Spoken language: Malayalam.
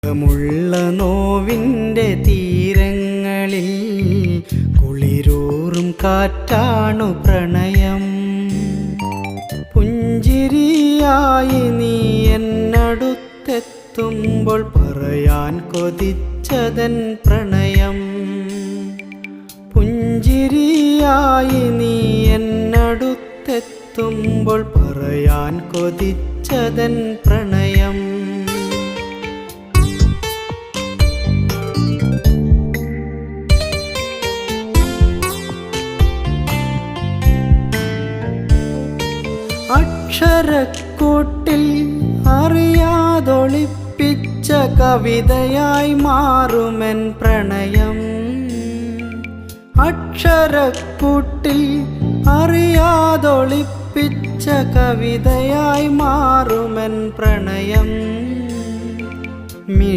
മുള്ള നോവിൻ്റെ തീരങ്ങളിൽ കുളിരൂറും കാറ്റാണു പ്രണയം. പുഞ്ചിരിയായി നീ എന്നടുത്തെത്തുമ്പോൾ പറയാൻ കൊതിച്ചതൻ പ്രണയം. പുഞ്ചിരിയായി നീ എന്നടുത്തെത്തുമ്പോൾ പറയാൻ കൊതിച്ചതൻ പ്രണയം. അക്ഷരക്കൂട്ടിൽ അറിയാതൊളിപ്പിച്ച കവിതയായി മാറുമെൻ പ്രണയം. അക്ഷരക്കൂട്ടിൽ അറിയാതൊളിപ്പിച്ച കവിതയായി മാറുമെൻ പ്രണയം.